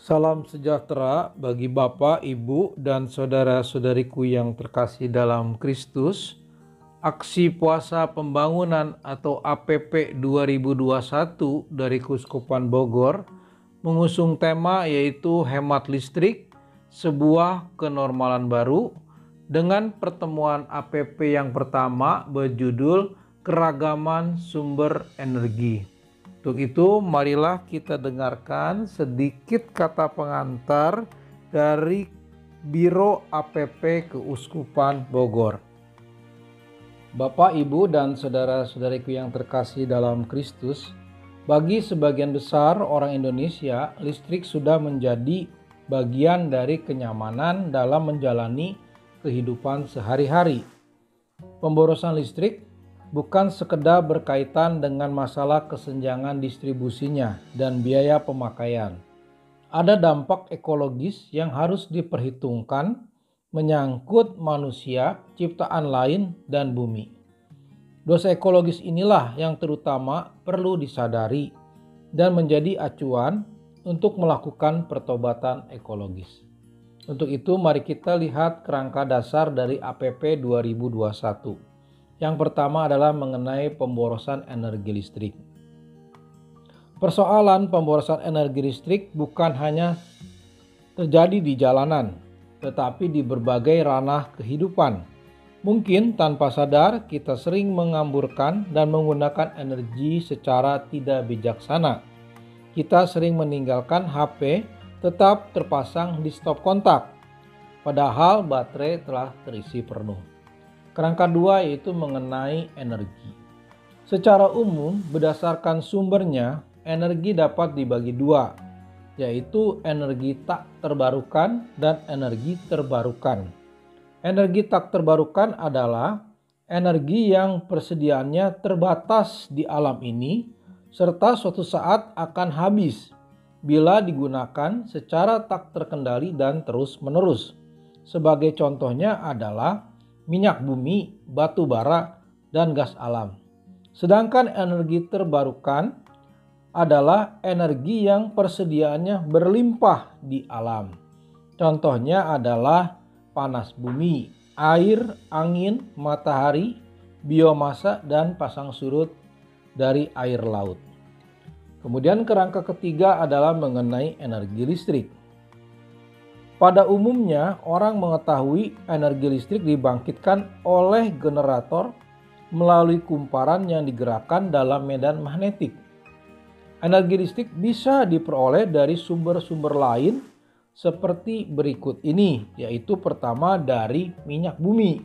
Salam sejahtera bagi Bapak, Ibu, dan saudara-saudariku yang terkasih dalam Kristus. Aksi Puasa Pembangunan atau APP 2021 dari Keuskupan Bogor mengusung tema yaitu hemat listrik, sebuah kenormalan baru, dengan pertemuan APP yang pertama berjudul Keragaman Sumber Energi. Untuk itu, marilah kita dengarkan sedikit kata pengantar dari Biro APP Keuskupan Bogor. Bapak, Ibu, dan saudara-saudariku yang terkasih dalam Kristus, bagi sebagian besar orang Indonesia, listrik sudah menjadi bagian dari kenyamanan dalam menjalani kehidupan sehari-hari. Pemborosan listrik bukan sekedar berkaitan dengan masalah kesenjangan distribusinya dan biaya pemakaian. Ada dampak ekologis yang harus diperhitungkan menyangkut manusia, ciptaan lain, dan bumi. Dosa ekologis inilah yang terutama perlu disadari dan menjadi acuan untuk melakukan pertobatan ekologis. Untuk itu mari kita lihat kerangka dasar dari APP 2021. Yang pertama adalah mengenai pemborosan energi listrik. Persoalan pemborosan energi listrik bukan hanya terjadi di jalanan, tetapi di berbagai ranah kehidupan. Mungkin tanpa sadar kita sering mengamburkan dan menggunakan energi secara tidak bijaksana. Kita sering meninggalkan HP tetap terpasang di stop kontak, padahal baterai telah terisi penuh. Kerangka kedua yaitu mengenai energi. Secara umum, berdasarkan sumbernya, energi dapat dibagi dua, yaitu energi tak terbarukan dan energi terbarukan. Energi tak terbarukan adalah energi yang persediaannya terbatas di alam ini, serta suatu saat akan habis bila digunakan secara tak terkendali dan terus-menerus. Sebagai contohnya adalah minyak bumi, batu bara, dan gas alam. Sedangkan energi terbarukan adalah energi yang persediaannya berlimpah di alam. Contohnya adalah panas bumi, air, angin, matahari, biomasa, dan pasang surut dari air laut. Kemudian kerangka ketiga adalah mengenai energi listrik. Pada umumnya, orang mengetahui energi listrik dibangkitkan oleh generator melalui kumparan yang digerakkan dalam medan magnetik. Energi listrik bisa diperoleh dari sumber-sumber lain seperti berikut ini, yaitu pertama dari minyak bumi,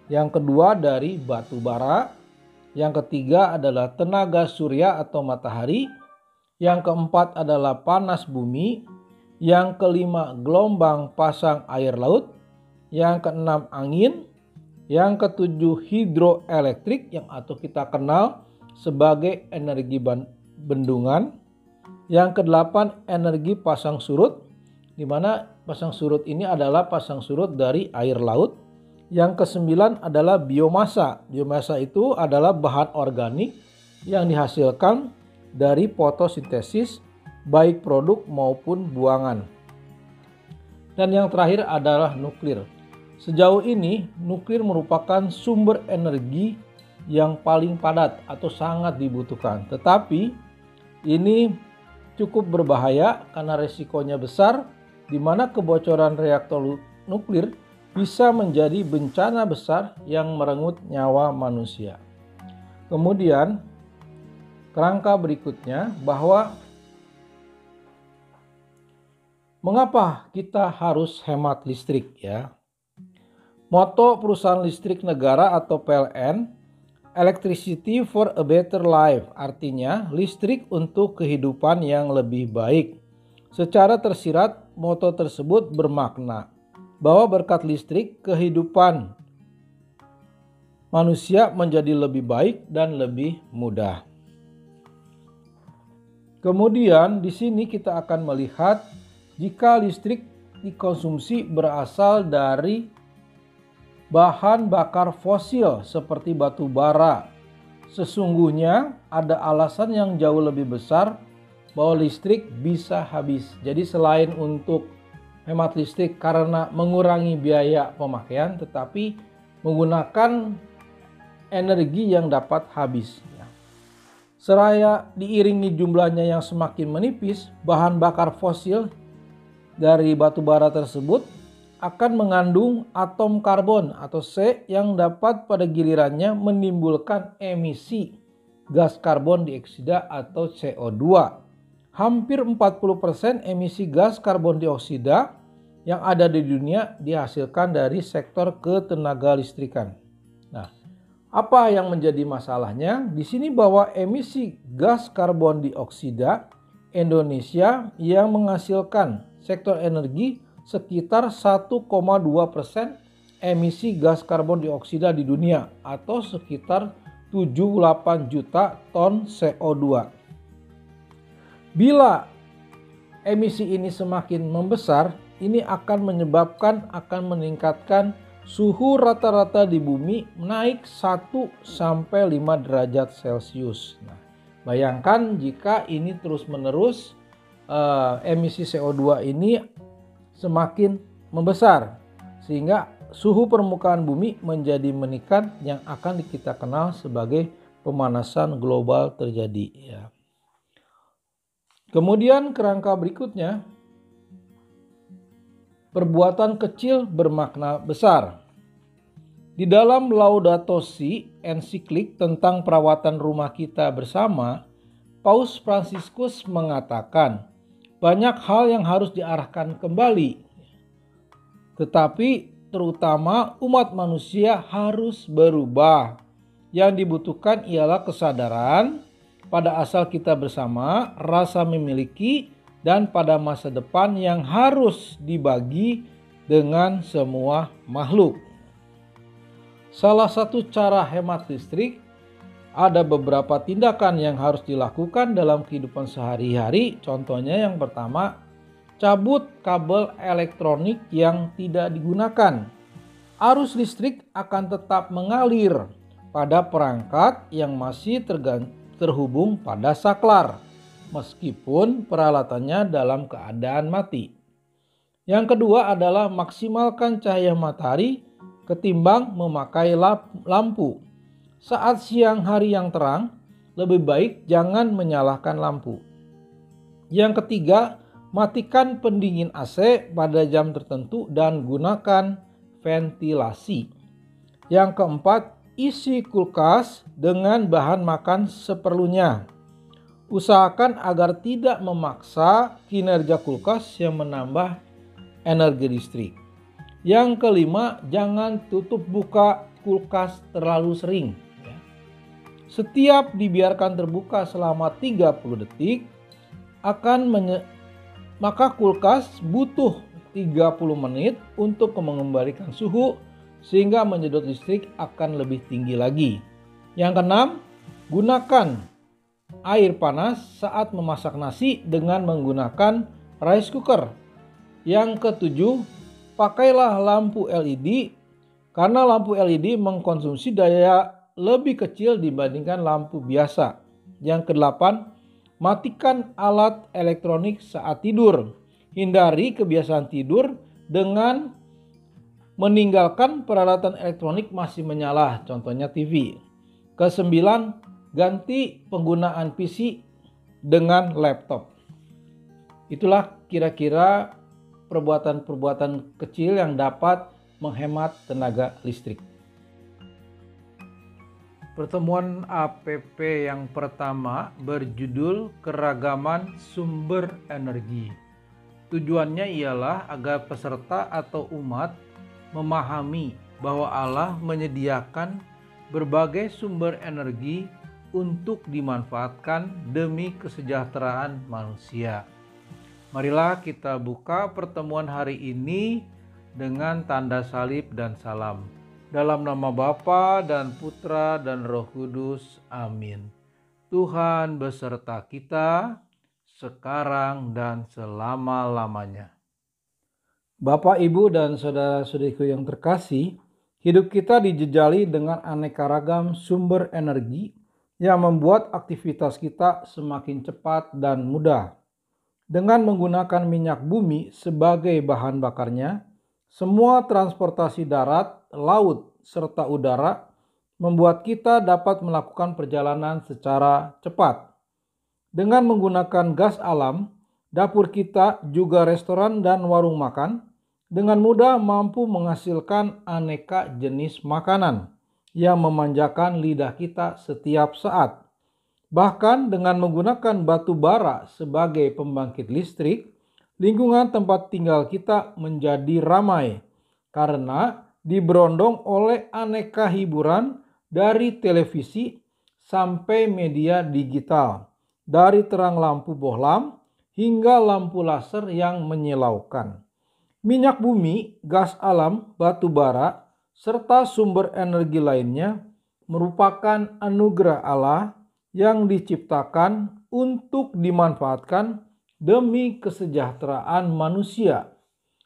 yang kedua dari batu bara, yang ketiga adalah tenaga surya atau matahari, yang keempat adalah panas bumi, yang kelima gelombang pasang air laut, yang keenam angin, yang ketujuh hidroelektrik yang atau kita kenal sebagai energi bendungan, yang kedelapan energi pasang surut, di mana pasang surut ini adalah pasang surut dari air laut, yang kesembilan adalah biomasa. Biomasa itu adalah bahan organik yang dihasilkan dari fotosintesis baik produk maupun buangan. Dan yang terakhir adalah nuklir. Sejauh ini nuklir merupakan sumber energi yang paling padat atau sangat dibutuhkan. Tetapi ini cukup berbahaya karena resikonya besar, di mana kebocoran reaktor nuklir bisa menjadi bencana besar yang merenggut nyawa manusia. Kemudian kerangka berikutnya bahwa mengapa kita harus hemat listrik ya? Moto perusahaan listrik negara atau PLN, Electricity for a Better Life, artinya listrik untuk kehidupan yang lebih baik. Secara tersirat, moto tersebut bermakna bahwa berkat listrik kehidupan manusia menjadi lebih baik dan lebih mudah. Kemudian di sini kita akan melihat jika listrik dikonsumsi berasal dari bahan bakar fosil seperti batu bara, sesungguhnya ada alasan yang jauh lebih besar bahwa listrik bisa habis. Jadi selain untuk hemat listrik karena mengurangi biaya pemakaian, tetapi menggunakan energi yang dapat habis. Seraya diiringi jumlahnya yang semakin menipis, bahan bakar fosil dari batu bara tersebut akan mengandung atom karbon atau C yang dapat pada gilirannya menimbulkan emisi gas karbon dioksida atau CO2. Hampir 40% emisi gas karbon dioksida yang ada di dunia dihasilkan dari sektor ketenaga listrikan. Nah, apa yang menjadi masalahnya? Di sini bahwa emisi gas karbon dioksida Indonesia yang menghasilkan sektor energi sekitar 1,2% emisi gas karbon dioksida di dunia atau sekitar 78 juta ton CO2. Bila emisi ini semakin membesar, ini akan meningkatkan suhu rata-rata di bumi naik 1-5 derajat Celcius. Nah, bayangkan jika ini terus-menerus emisi CO2 ini semakin membesar sehingga suhu permukaan bumi menjadi meningkat yang akan kita kenal sebagai pemanasan global terjadi. Ya. Kemudian kerangka berikutnya, perbuatan kecil bermakna besar. Di dalam Laudato Si, ensiklik tentang perawatan rumah kita bersama, Paus Fransiskus mengatakan, banyak hal yang harus diarahkan kembali. Tetapi terutama umat manusia harus berubah. Yang dibutuhkan ialah kesadaran pada asal kita bersama, rasa memiliki, dan pada masa depan yang harus dibagi dengan semua makhluk. Salah satu cara hemat listrik, ada beberapa tindakan yang harus dilakukan dalam kehidupan sehari-hari. Contohnya yang pertama, cabut kabel elektronik yang tidak digunakan. Arus listrik akan tetap mengalir pada perangkat yang masih terhubung pada saklar, meskipun peralatannya dalam keadaan mati. Yang kedua adalah maksimalkan cahaya matahari ketimbang memakai lampu. Saat siang hari yang terang, lebih baik jangan menyalakan lampu. Yang ketiga, matikan pendingin AC pada jam tertentu dan gunakan ventilasi. Yang keempat, isi kulkas dengan bahan makan seperlunya. Usahakan agar tidak memaksa kinerja kulkas yang menambah energi listrik. Yang kelima, jangan tutup buka kulkas terlalu sering. Setiap dibiarkan terbuka selama 30 detik, maka kulkas butuh 30 menit untuk mengembalikan suhu sehingga menyedot listrik akan lebih tinggi lagi. Yang keenam, gunakan air panas saat memasak nasi dengan menggunakan rice cooker. Yang ketujuh, pakailah lampu LED karena lampu LED mengkonsumsi daya lebih kecil dibandingkan lampu biasa. Yang kedelapan, matikan alat elektronik saat tidur. Hindari kebiasaan tidur dengan meninggalkan peralatan elektronik masih menyala, contohnya TV. Kesembilan, ganti penggunaan PC dengan laptop. Itulah kira-kira perbuatan-perbuatan kecil yang dapat menghemat tenaga listrik. Pertemuan APP yang pertama berjudul Keragaman Sumber Energi. Tujuannya ialah agar peserta atau umat memahami bahwa Allah menyediakan berbagai sumber energi untuk dimanfaatkan demi kesejahteraan manusia. Marilah kita buka pertemuan hari ini dengan tanda salib dan salam. Dalam nama Bapa dan Putra dan Roh Kudus. Amin. Tuhan beserta kita sekarang dan selama-lamanya. Bapak, Ibu, dan saudara-saudariku yang terkasih, hidup kita dijejali dengan aneka ragam sumber energi yang membuat aktivitas kita semakin cepat dan mudah. Dengan menggunakan minyak bumi sebagai bahan bakarnya, semua transportasi darat, laut, serta udara membuat kita dapat melakukan perjalanan secara cepat. Dengan menggunakan gas alam, dapur kita, juga restoran dan warung makan, dengan mudah mampu menghasilkan aneka jenis makanan yang memanjakan lidah kita setiap saat. Bahkan dengan menggunakan batu bara sebagai pembangkit listrik, lingkungan tempat tinggal kita menjadi ramai karena diberondong oleh aneka hiburan dari televisi sampai media digital, dari terang lampu bohlam hingga lampu laser yang menyilaukan. Minyak bumi, gas alam, batu bara, serta sumber energi lainnya merupakan anugerah Allah yang diciptakan untuk dimanfaatkan demi kesejahteraan manusia.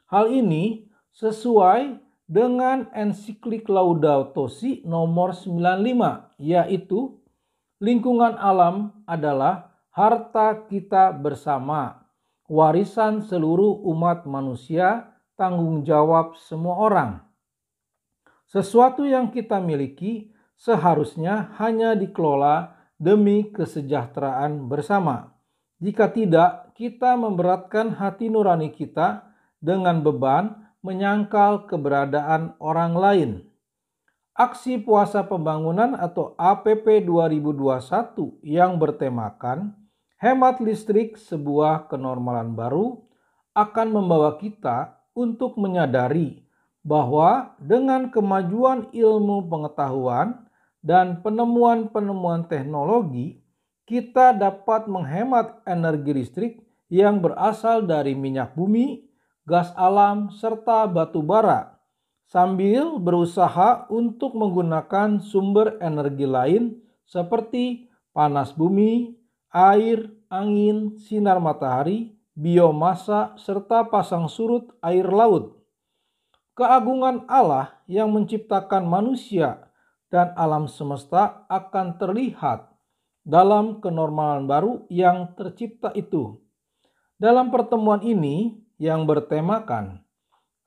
Hal ini sesuai dengan ensiklik Laudato Si nomor 95, yaitu lingkungan alam adalah harta kita bersama, warisan seluruh umat manusia, tanggung jawab semua orang. Sesuatu yang kita miliki seharusnya hanya dikelola demi kesejahteraan bersama. Jika tidak, kita memberatkan hati nurani kita dengan beban menyangkal keberadaan orang lain. Aksi Puasa Pembangunan atau APP 2021 yang bertemakan hemat listrik sebuah kenormalan baru akan membawa kita untuk menyadari bahwa dengan kemajuan ilmu pengetahuan dan penemuan-penemuan teknologi, kita dapat menghemat energi listrik yang berasal dari minyak bumi, gas alam, serta batu bara, sambil berusaha untuk menggunakan sumber energi lain seperti panas bumi, air, angin, sinar matahari, biomasa, serta pasang surut air laut. Keagungan Allah yang menciptakan manusia dan alam semesta akan terlihat dalam kenormalan baru yang tercipta itu. Dalam pertemuan ini yang bertemakan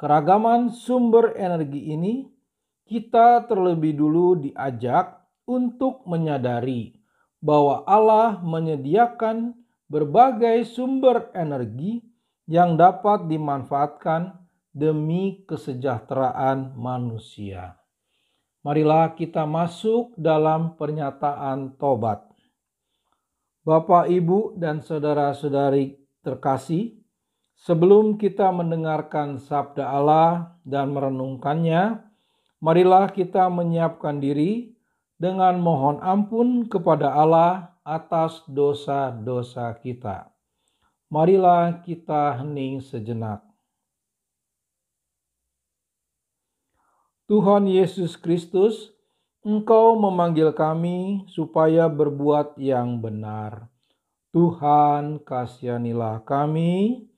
keragaman sumber energi ini, kita terlebih dulu diajak untuk menyadari bahwa Allah menyediakan berbagai sumber energi yang dapat dimanfaatkan demi kesejahteraan manusia. Marilah kita masuk dalam pernyataan tobat. Bapak, Ibu, dan saudara-saudari terkasih, sebelum kita mendengarkan sabda Allah dan merenungkannya, marilah kita menyiapkan diri dengan mohon ampun kepada Allah atas dosa-dosa kita. Marilah kita hening sejenak. Tuhan Yesus Kristus, Engkau memanggil kami supaya berbuat yang benar. Tuhan, kasihanilah kami.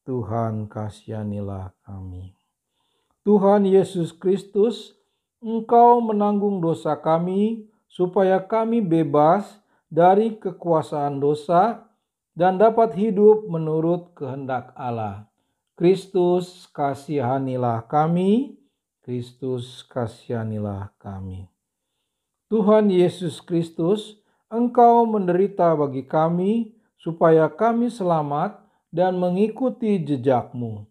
Tuhan, kasihanilah kami. Tuhan Yesus Kristus, Engkau menanggung dosa kami supaya kami bebas dari kekuasaan dosa dan dapat hidup menurut kehendak Allah. Kristus, kasihanilah kami. Kristus, kasihanilah kami. Tuhan Yesus Kristus, Engkau menderita bagi kami supaya kami selamat dan mengikuti jejak-Mu.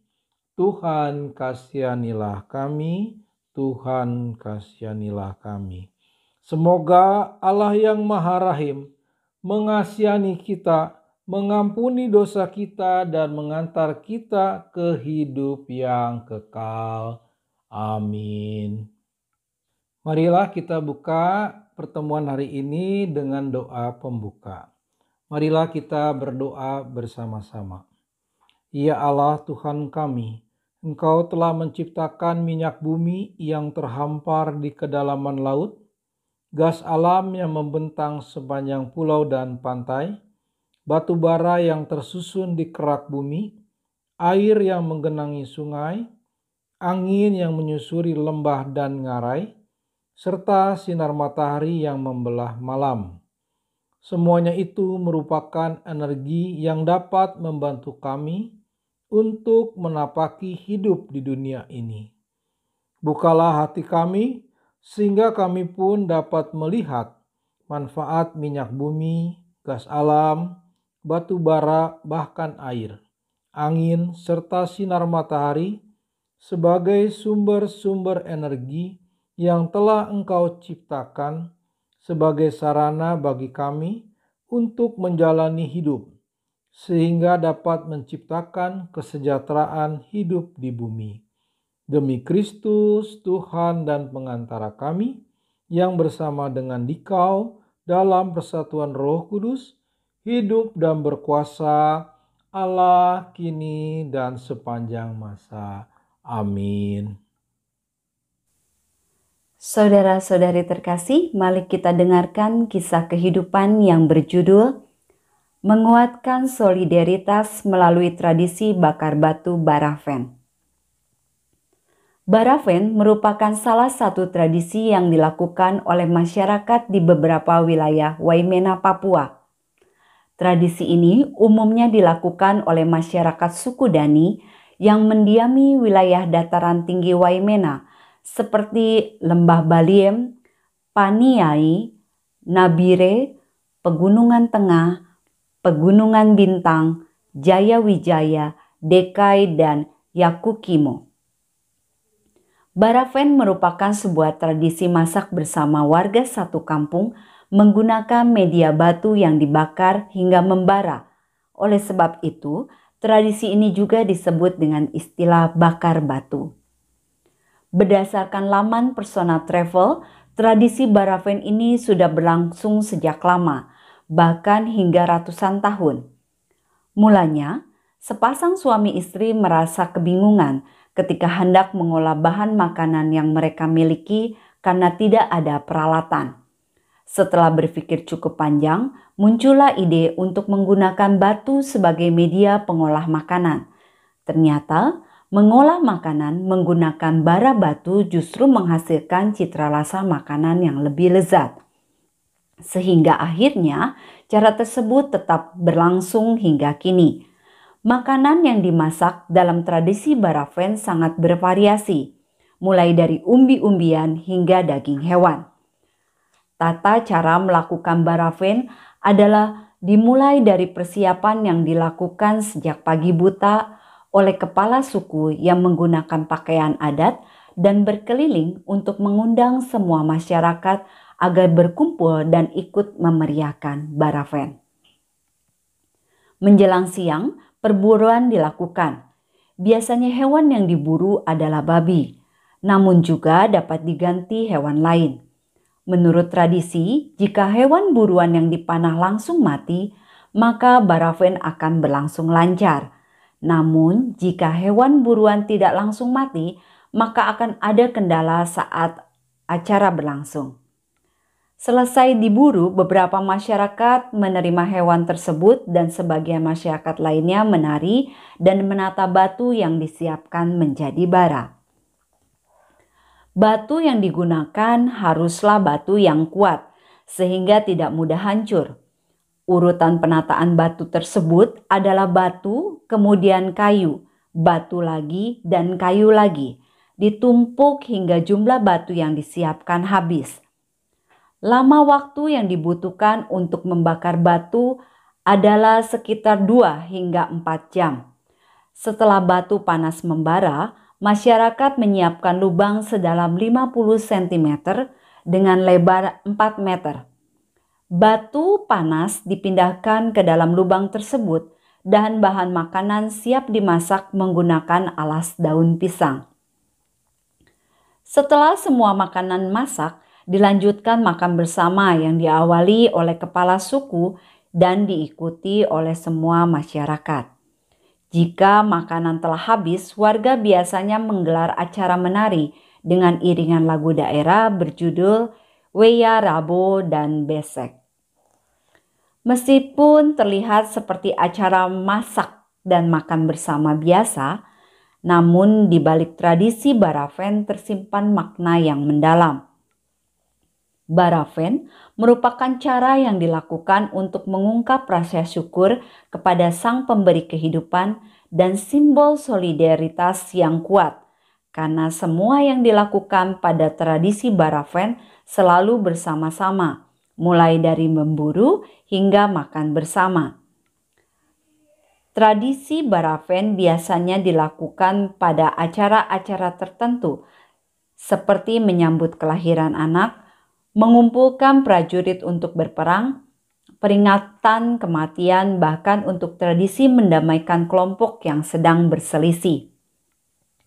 Tuhan, kasihanilah kami. Tuhan, kasihanilah kami. Semoga Allah yang Maha Rahim mengasihani kita, mengampuni dosa kita, dan mengantar kita ke hidup yang kekal. Amin. Marilah kita buka pertemuan hari ini dengan doa pembuka. Marilah kita berdoa bersama-sama. Ya Allah Tuhan kami, Engkau telah menciptakan minyak bumi yang terhampar di kedalaman laut, gas alam yang membentang sepanjang pulau dan pantai, batu bara yang tersusun di kerak bumi, air yang menggenangi sungai, angin yang menyusuri lembah dan ngarai, serta sinar matahari yang membelah malam. Semuanya itu merupakan energi yang dapat membantu kami untuk menapaki hidup di dunia ini. Bukalah hati kami sehingga kami pun dapat melihat manfaat minyak bumi, gas alam, batu bara, bahkan air, angin, serta sinar matahari sebagai sumber-sumber energi yang telah Engkau ciptakan sebagai sarana bagi kami untuk menjalani hidup, sehingga dapat menciptakan kesejahteraan hidup di bumi. Demi Kristus, Tuhan dan pengantara kami, yang bersama dengan Dikau dalam persatuan Roh Kudus, hidup dan berkuasa Allah kini dan sepanjang masa. Amin. Saudara-saudari terkasih, mari kita dengarkan kisah kehidupan yang berjudul Menguatkan Solidaritas Melalui Tradisi Bakar Batu Barafen. Barafen merupakan salah satu tradisi yang dilakukan oleh masyarakat di beberapa wilayah Waimena, Papua. Tradisi ini umumnya dilakukan oleh masyarakat suku Dani yang mendiami wilayah dataran tinggi Waimena seperti Lembah Baliem, Paniai, Nabire, Pegunungan Tengah, Pegunungan Bintang, Jaya Wijaya, Dekai, dan Yakukimo. Barafen merupakan sebuah tradisi masak bersama warga satu kampung menggunakan media batu yang dibakar hingga membara. Oleh sebab itu, tradisi ini juga disebut dengan istilah bakar batu. Berdasarkan laman Persona Travel, tradisi Barafen ini sudah berlangsung sejak lama, bahkan hingga ratusan tahun. Mulanya, sepasang suami istri merasa kebingungan ketika hendak mengolah bahan makanan yang mereka miliki karena tidak ada peralatan. Setelah berpikir cukup panjang, muncullah ide untuk menggunakan batu sebagai media pengolah makanan. Ternyata, mengolah makanan menggunakan bara batu justru menghasilkan cita rasa makanan yang lebih lezat. Sehingga akhirnya, cara tersebut tetap berlangsung hingga kini. Makanan yang dimasak dalam tradisi Barafen sangat bervariasi, mulai dari umbi-umbian hingga daging hewan. Tata cara melakukan Barafen adalah dimulai dari persiapan yang dilakukan sejak pagi buta oleh kepala suku yang menggunakan pakaian adat dan berkeliling untuk mengundang semua masyarakat agar berkumpul dan ikut memeriahkan Barafen. Menjelang siang, perburuan dilakukan. Biasanya hewan yang diburu adalah babi, namun juga dapat diganti hewan lain. Menurut tradisi, jika hewan buruan yang dipanah langsung mati, maka Barafen akan berlangsung lancar. Namun, jika hewan buruan tidak langsung mati, maka akan ada kendala saat acara berlangsung. Selesai diburu, beberapa masyarakat menerima hewan tersebut dan sebagian masyarakat lainnya menari dan menata batu yang disiapkan menjadi bara. Batu yang digunakan haruslah batu yang kuat sehingga tidak mudah hancur. Urutan penataan batu tersebut adalah batu, kemudian kayu, batu lagi, dan kayu lagi. Ditumpuk hingga jumlah batu yang disiapkan habis. Lama waktu yang dibutuhkan untuk membakar batu adalah sekitar 2 hingga 4 jam. Setelah batu panas membara, masyarakat menyiapkan lubang sedalam 50 cm dengan lebar 4 meter. Batu panas dipindahkan ke dalam lubang tersebut dan bahan makanan siap dimasak menggunakan alas daun pisang. Setelah semua makanan masak, dilanjutkan makan bersama yang diawali oleh kepala suku dan diikuti oleh semua masyarakat. Jika makanan telah habis, warga biasanya menggelar acara menari dengan iringan lagu daerah berjudul Weya Rabo dan Besek. Meskipun terlihat seperti acara masak dan makan bersama biasa, namun di balik tradisi Barafen tersimpan makna yang mendalam. Barafen merupakan cara yang dilakukan untuk mengungkap rasa syukur kepada Sang Pemberi kehidupan dan simbol solidaritas yang kuat, karena semua yang dilakukan pada tradisi Barafen selalu bersama-sama, mulai dari memburu hingga makan bersama. Tradisi Barafen biasanya dilakukan pada acara-acara tertentu, seperti menyambut kelahiran anak, mengumpulkan prajurit untuk berperang, peringatan kematian, bahkan untuk tradisi mendamaikan kelompok yang sedang berselisih.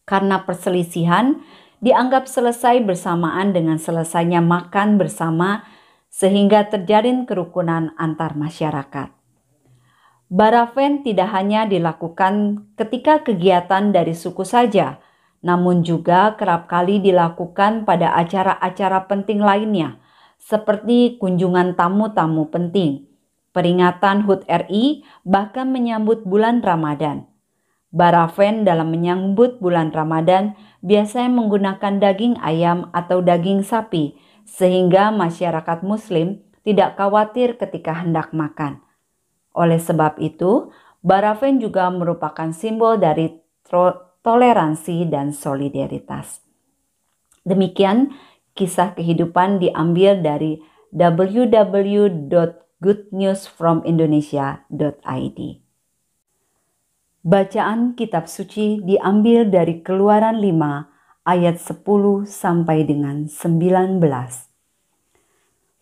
Karena perselisihan dianggap selesai bersamaan dengan selesainya makan bersama, sehingga terjalin kerukunan antar masyarakat. Barafen tidak hanya dilakukan ketika kegiatan dari suku saja, namun juga kerap kali dilakukan pada acara-acara penting lainnya, seperti kunjungan tamu-tamu penting, peringatan HUT RI, bahkan menyambut bulan Ramadan. Barafen dalam menyambut bulan Ramadan biasanya menggunakan daging ayam atau daging sapi, sehingga masyarakat Muslim tidak khawatir ketika hendak makan. Oleh sebab itu, Barafen juga merupakan simbol dari toleransi dan solidaritas. Demikian kisah kehidupan diambil dari www.goodnewsfromindonesia.id. Bacaan kitab suci diambil dari Keluaran 5 ayat 10 sampai dengan 19.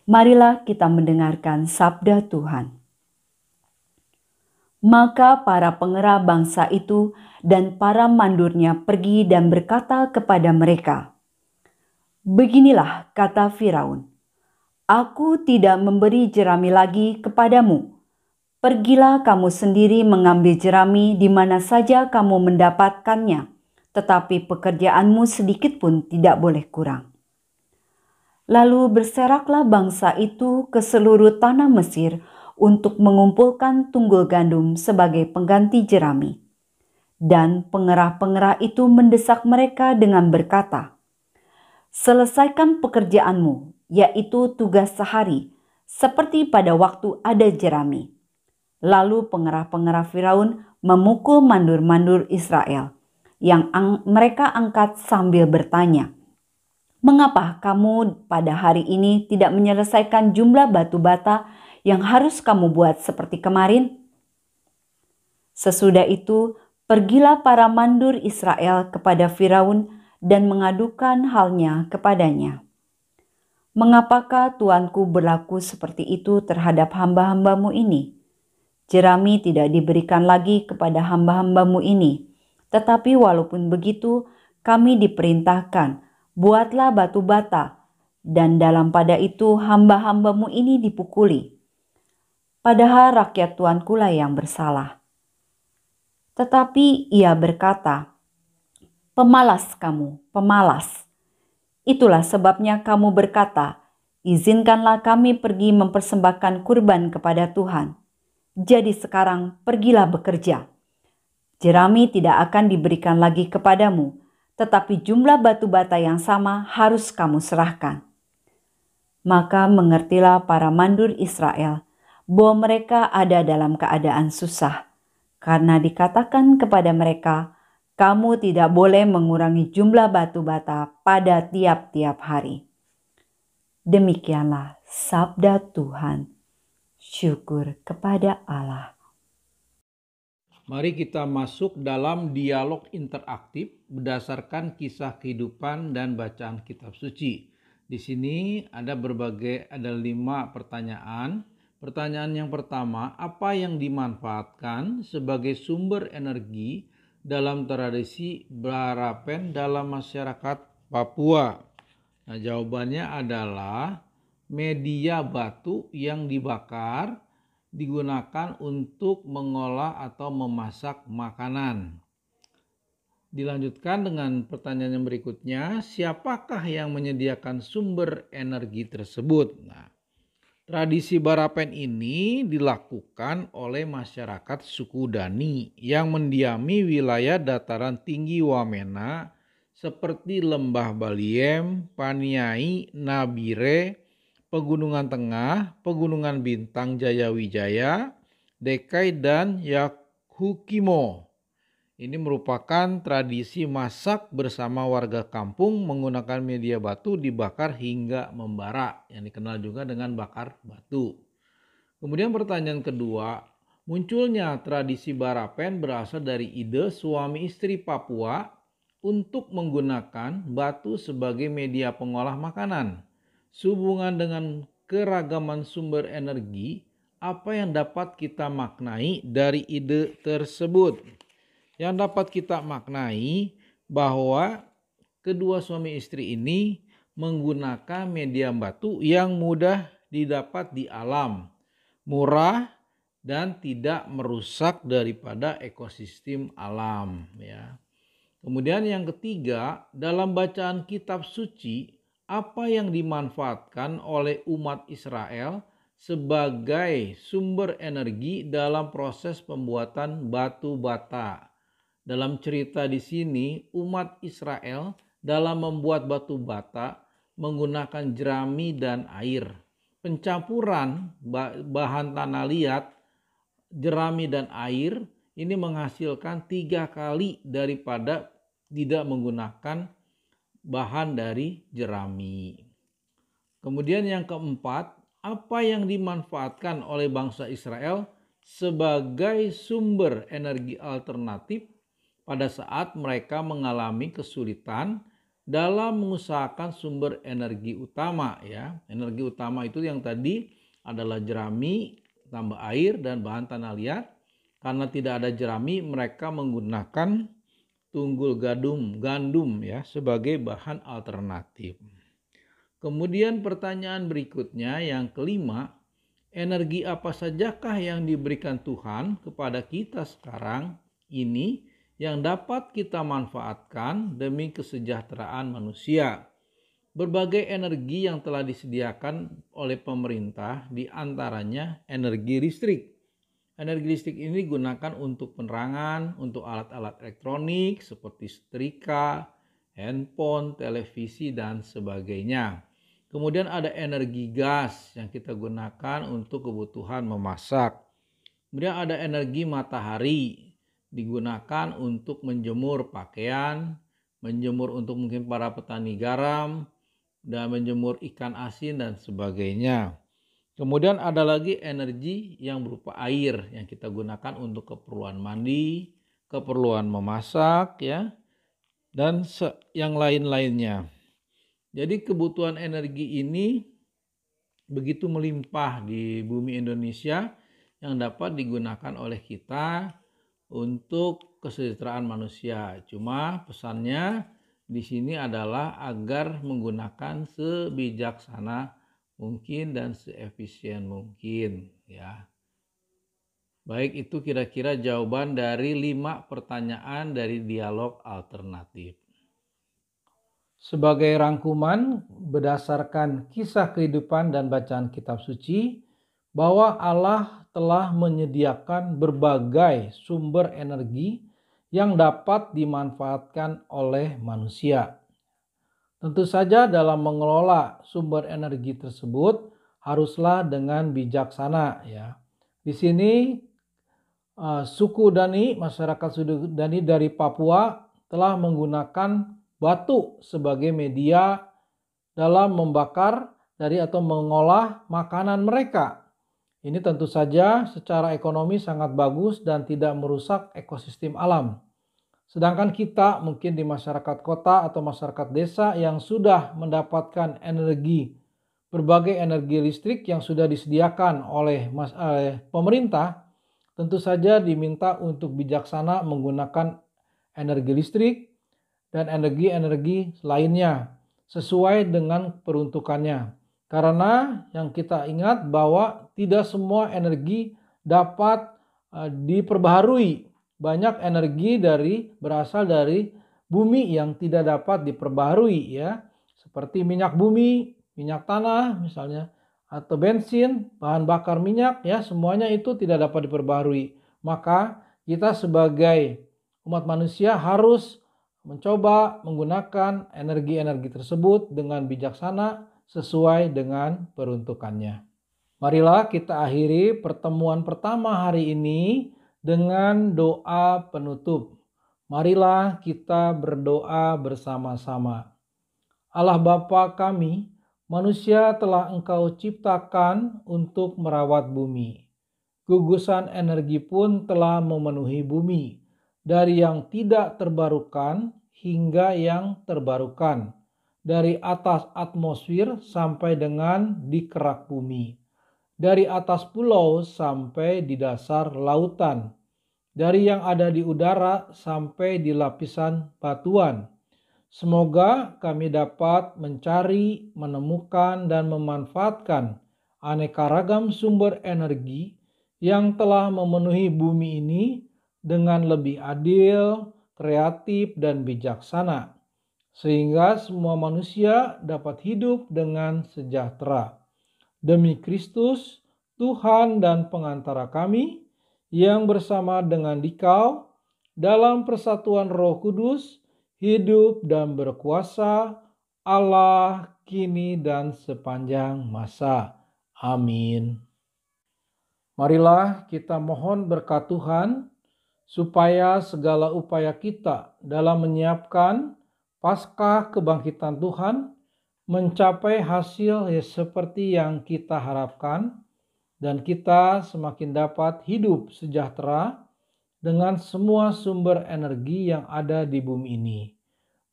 Marilah kita mendengarkan sabda Tuhan. Maka para pengerah bangsa itu dan para mandurnya pergi dan berkata kepada mereka, "Beginilah kata Firaun, Aku tidak memberi jerami lagi kepadamu. Pergilah kamu sendiri mengambil jerami di mana saja kamu mendapatkannya, tetapi pekerjaanmu sedikit pun tidak boleh kurang." Lalu berseraklah bangsa itu ke seluruh tanah Mesir untuk mengumpulkan tunggul gandum sebagai pengganti jerami. Dan pengerah-pengerah itu mendesak mereka dengan berkata, "Selesaikan pekerjaanmu, yaitu tugas sehari, seperti pada waktu ada jerami." Lalu pengerah-pengerah Firaun memukul mandur-mandur Israel, yang mereka angkat sambil bertanya, "Mengapa kamu pada hari ini tidak menyelesaikan jumlah batu bata yang harus kamu buat seperti kemarin?" Sesudah itu, pergilah para mandur Israel kepada Firaun dan mengadukan halnya kepadanya. "Mengapakah tuanku berlaku seperti itu terhadap hamba-hambamu ini? Jerami tidak diberikan lagi kepada hamba-hambamu ini, tetapi walaupun begitu, kami diperintahkan, buatlah batu bata, dan dalam pada itu hamba-hambamu ini dipukuli. Padahal rakyat tuanku lah yang bersalah." Tetapi ia berkata, "Pemalas kamu, pemalas. Itulah sebabnya kamu berkata, izinkanlah kami pergi mempersembahkan kurban kepada Tuhan. Jadi sekarang pergilah bekerja. Jerami tidak akan diberikan lagi kepadamu, tetapi jumlah batu bata yang sama harus kamu serahkan." Maka mengertilah para mandur Israel bahwa mereka ada dalam keadaan susah, karena dikatakan kepada mereka, "Kamu tidak boleh mengurangi jumlah batu bata pada tiap-tiap hari." Demikianlah sabda Tuhan. Syukur kepada Allah. Mari kita masuk dalam dialog interaktif berdasarkan kisah kehidupan dan bacaan kitab suci. Di sini ada 5 pertanyaan. Pertanyaan yang pertama, apa yang dimanfaatkan sebagai sumber energi dalam tradisi Barafen dalam masyarakat Papua? Nah, jawabannya adalah media batu yang dibakar digunakan untuk mengolah atau memasak makanan. Dilanjutkan dengan pertanyaan yang berikutnya, siapakah yang menyediakan sumber energi tersebut? Nah, tradisi Barafen ini dilakukan oleh masyarakat suku Dani yang mendiami wilayah dataran tinggi Wamena seperti Lembah Baliem, Paniai, Nabire, Pegunungan Tengah, Pegunungan Bintang Jaya Wijaya, Dekai, dan Yakuhimo. Ini merupakan tradisi masak bersama warga kampung menggunakan media batu dibakar hingga membara, yang dikenal juga dengan bakar batu. Kemudian pertanyaan kedua, munculnya tradisi barapen berasal dari ide suami istri Papua untuk menggunakan batu sebagai media pengolah makanan. Sehubungan dengan keragaman sumber energi, apa yang dapat kita maknai dari ide tersebut? Yang dapat kita maknai bahwa kedua suami istri ini menggunakan media batu yang mudah didapat di alam, murah, dan tidak merusak daripada ekosistem alam, ya. Kemudian yang ketiga, dalam bacaan kitab suci, apa yang dimanfaatkan oleh umat Israel sebagai sumber energi dalam proses pembuatan batu bata? Dalam cerita di sini, umat Israel dalam membuat batu bata menggunakan jerami dan air. Pencampuran bahan tanah liat, jerami dan air ini menghasilkan 3 kali daripada tidak menggunakan bahan dari jerami. Kemudian yang keempat, apa yang dimanfaatkan oleh bangsa Israel sebagai sumber energi alternatif pada saat mereka mengalami kesulitan dalam mengusahakan sumber energi utama, ya. Energi utama itu yang tadi adalah jerami tambah air dan bahan tanah liat. Karena tidak ada jerami, mereka menggunakan tunggul gandum ya sebagai bahan alternatif. Kemudian pertanyaan berikutnya yang kelima, energi apa sajakah yang diberikan Tuhan kepada kita sekarang ini yang dapat kita manfaatkan demi kesejahteraan manusia? Berbagai energi yang telah disediakan oleh pemerintah, diantaranya energi listrik. Energi listrik ini digunakan untuk penerangan, untuk alat-alat elektronik seperti setrika, handphone, televisi, dan sebagainya. Kemudian ada energi gas yang kita gunakan untuk kebutuhan memasak. Kemudian ada energi matahari, digunakan untuk menjemur pakaian, menjemur untuk mungkin para petani garam, dan menjemur ikan asin dan sebagainya. Kemudian ada lagi energi yang berupa air yang kita gunakan untuk keperluan mandi, keperluan memasak, ya, dan yang lain-lainnya. Jadi kebutuhan energi ini begitu melimpah di bumi Indonesia yang dapat digunakan oleh kita untuk kesejahteraan manusia. Cuma pesannya di sini adalah agar menggunakan sebijaksana mungkin dan seefisien mungkin, ya. Baik, itu kira-kira jawaban dari 5 pertanyaan dari dialog alternatif. Sebagai rangkuman berdasarkan kisah kehidupan dan bacaan kitab suci, bahwa Allah telah menyediakan berbagai sumber energi yang dapat dimanfaatkan oleh manusia. Tentu saja dalam mengelola sumber energi tersebut haruslah dengan bijaksana, ya. Di sini suku Dani, masyarakat suku Dani dari Papua telah menggunakan batu sebagai media dalam membakar dari atau mengolah makanan mereka. Ini tentu saja secara ekonomi sangat bagus dan tidak merusak ekosistem alam. Sedangkan kita mungkin di masyarakat kota atau masyarakat desa yang sudah mendapatkan energi, berbagai energi listrik yang sudah disediakan oleh pemerintah, tentu saja diminta untuk bijaksana menggunakan energi listrik dan energi-energi lainnya sesuai dengan peruntukannya. Karena yang kita ingat bahwa tidak semua energi dapat diperbaharui. Banyak energi berasal dari bumi yang tidak dapat diperbaharui, ya. Seperti minyak bumi, minyak tanah misalnya, atau bensin, bahan bakar minyak, ya, semuanya itu tidak dapat diperbaharui. Maka kita sebagai umat manusia harus mencoba menggunakan energi-energi tersebut dengan bijaksana sesuai dengan peruntukannya. Marilah kita akhiri pertemuan pertama hari ini dengan doa penutup. Marilah kita berdoa bersama-sama. Allah Bapa kami, manusia telah Engkau ciptakan untuk merawat bumi. Gugusan energi pun telah memenuhi bumi, dari yang tidak terbarukan hingga yang terbarukan, dari atas atmosfer sampai dengan di kerak bumi, dari atas pulau sampai di dasar lautan, dari yang ada di udara sampai di lapisan batuan. Semoga kami dapat mencari, menemukan, dan memanfaatkan aneka ragam sumber energi yang telah memenuhi bumi ini dengan lebih adil, kreatif, dan bijaksana, sehingga semua manusia dapat hidup dengan sejahtera. Demi Kristus, Tuhan dan pengantara kami, yang bersama dengan Dikau dalam persatuan Roh Kudus, hidup dan berkuasa, Allah kini dan sepanjang masa. Amin. Marilah kita mohon berkat Tuhan, supaya segala upaya kita dalam menyiapkan Paskah kebangkitan Tuhan mencapai hasil seperti yang kita harapkan, dan kita semakin dapat hidup sejahtera dengan semua sumber energi yang ada di bumi ini.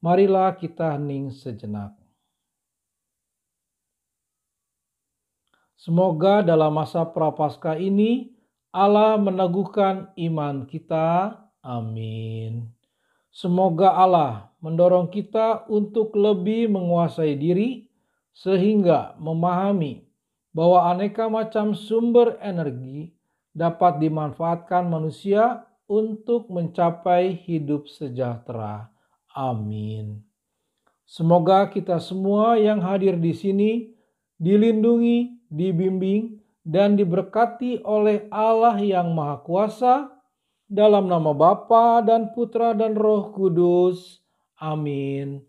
Marilah kita hening sejenak. Semoga dalam masa Prapaskah ini Allah meneguhkan iman kita. Amin. Semoga Allah mendorong kita untuk lebih menguasai diri, sehingga memahami bahwa aneka macam sumber energi dapat dimanfaatkan manusia untuk mencapai hidup sejahtera. Amin. Semoga kita semua yang hadir di sini dilindungi, dibimbing, dan diberkati oleh Allah yang Maha Kuasa, dalam nama Bapa dan Putra dan Roh Kudus. Amin.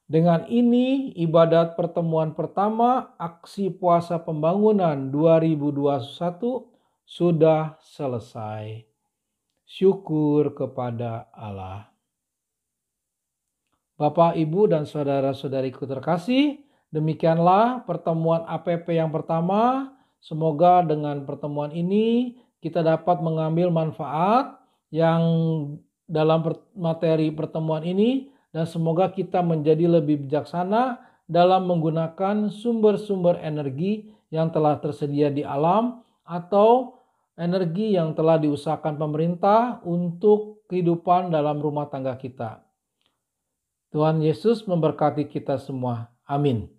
Dengan ini, ibadat pertemuan pertama Aksi Puasa Pembangunan 2021 sudah selesai. Syukur kepada Allah. Bapak, Ibu, dan saudara-saudariku terkasih, demikianlah pertemuan APP yang pertama. Semoga dengan pertemuan ini kita dapat mengambil manfaat yang dalam materi pertemuan ini, dan semoga kita menjadi lebih bijaksana dalam menggunakan sumber-sumber energi yang telah tersedia di alam atau energi yang telah diusahakan pemerintah untuk kehidupan dalam rumah tangga kita. Tuhan Yesus memberkati kita semua. Amin.